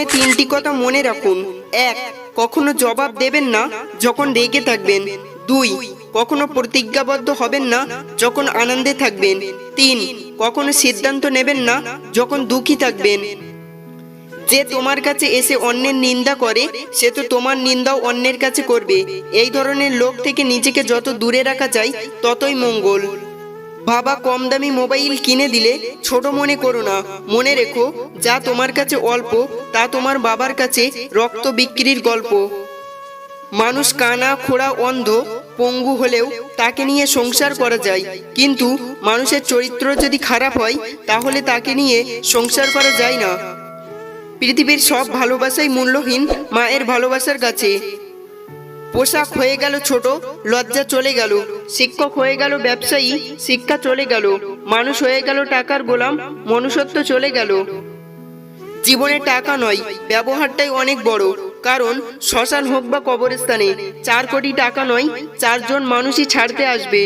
জীবনে 3টি কথা মনে রাখুন। 1. কখনো জবাব দেবেন না যখন রেগে থাকবেন। 2. কখনো প্রতিজ্ঞাবদ্ধ হবেন না যখন আনন্দে থাকবেন। 3. কখনো সিদ্ধান্ত নেবেন না যখন দুঃখী থাকবেন। যে তোমার কাছে এসে অন্যের নিন্দা করে সে তো তোমার নিন্দাও অন্যের কাছে করবে। এই ধরনের লোক থেকে নিজেকে যত দূরে রাখা যায় ততই মঙ্গল। বাবা কম দামি মোবাইল কিনে দিলে ছোট মনে করো না। মনে রেখো, যা তোমার কাছে অল্প তা তোমার বাবার কাছে রক্ত বিক্রির গল্প। মানুষ কানা, খোড়া, অন্ধ, পঙ্গু হলেও তাকে নিয়ে সংসার করা যায়, কিন্তু মানুষের চরিত্র যদি খারাপ হয় তাহলে তাকে নিয়ে সংসার করা যায় না। পৃথিবীর সব ভালোবাসাই মূল্যহীন মায়ের ভালোবাসার কাছে। পোশাক হয়ে গেল ছোট, লজ্জা চলে গেল। শিক্ষক হয়ে গেল ব্যবসায়ী, শিক্ষা চলে গেল। মানুষ হয়ে গেল টাকার গোলাম, মনুষ্যত্ব চলে গেল। জীবনে টাকা নয়, ব্যবহারটাই অনেক বড়। কারণ শ্মশান হোক বা কবরস্থানে 4 কোটি টাকা নয়, 4 জন মানুষই ছাড়তে আসবে।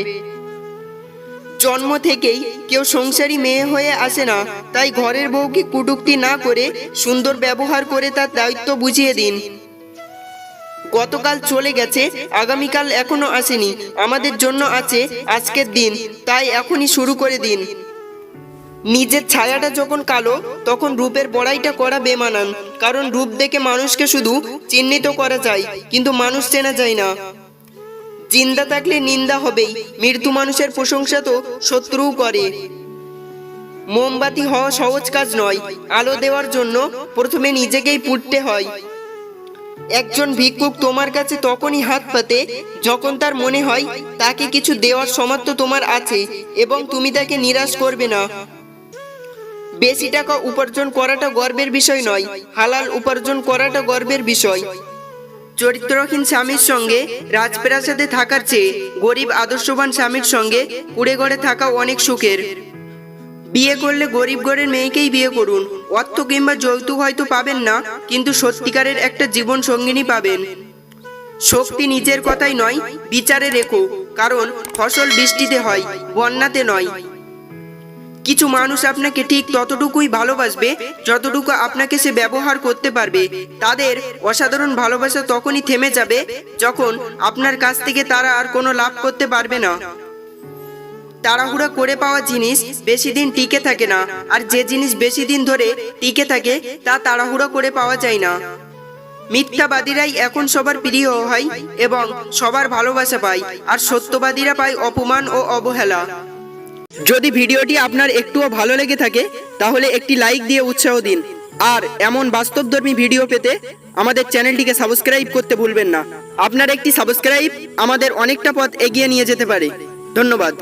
জন্ম থেকেই কেউ সংসারী মেয়ে হয়ে আসে না, তাই ঘরের বউকে কটূক্তি না করে সুন্দর ব্যবহার করে তার দায়িত্ব বুঝিয়ে দিন। গতকাল চলে গেছে, আগামীকাল এখনো আসেনি। আমাদের জন্য আছে আজকের দিন, তাই এখনই শুরু করে দিন। নিজের ছায়াটা যখন কালো তখন রূপের বড়াইটা করা বেমানান। কারণ রূপ দেখে মানুষকে শুধু চিহ্নিত করা যায়, কিন্তু মানুষ চেনা যায় না। জিন্দা থাকলে নিন্দা হবেই, মৃত্যু মানুষের প্রশংসা তো শত্রুও করে। মোমবাতি হওয়া সহজ কাজ নয়, আলো দেওয়ার জন্য প্রথমে নিজেকেই পুড়তে হয়। একজন ভিক্ষুক তোমার কাছে তখনই হাত পাতে যখন তার মনে হয় তাকে কিছু দেওয়ার সামর্থ্য তোমার আছে এবং তুমি তাকে নিরাশ করবে না। বেশি টাকা উপার্জন করাটা গর্বের বিষয় নয়, হালাল উপার্জন করাটা গর্বের বিষয়। চরিত্রহীন স্বামীর সঙ্গে রাজপ্রাসাদে থাকার চেয়ে গরিব আদর্শবান স্বামীর সঙ্গে কুড়ে ঘরে থাকা অনেক সুখের। বিয়ে করলে গরিব ঘরের মেয়েকেই বিয়ে করুন। অর্থ কিংবা যৌতুক হয়তো পাবেন না, কিন্তু সত্যিকারের একটা জীবন সঙ্গিনী পাবেন। শক্তি নিজের কথাই নয়, বিচারে রেখো। কারণ ফসল বৃষ্টিতে হয়, বন্যাতে নয়। কিছু মানুষ আপনাকে ঠিক ততটুকুই ভালোবাসবে যতটুকু আপনাকে সে ব্যবহার করতে পারবে। তাদের অসাধারণ ভালোবাসা তখনই থেমে যাবে যখন আপনার কাছ থেকে তারা আর কোনো লাভ করতে পারবে না। তাড়াহুড়া করে পাওয়া জিনিস বেশি দিন টিকে থাকে না, আর যে জিনিস বেশি দিন ধরে টিকে থাকে তা তাড়াহুড়া করে পাওয়া যায় না। মিথ্যাবাদীরাই এখন সবার প্রিয় হয় এবং সবার ভালোবাসা পায়, আর সত্যবাদীরা পায় অপমান ও অবহেলা। যদি ভিডিওটি আপনার একটুও ভালো লেগে থাকে তাহলে একটি লাইক দিয়ে উৎসাহ দিন, আর এমন বাস্তবধর্মী ভিডিও পেতে আমাদের চ্যানেলটিকে সাবস্ক্রাইব করতে ভুলবেন না। আপনার একটি সাবস্ক্রাইব আমাদের অনেকটা পথ এগিয়ে নিয়ে যেতে পারে। ধন্যবাদ।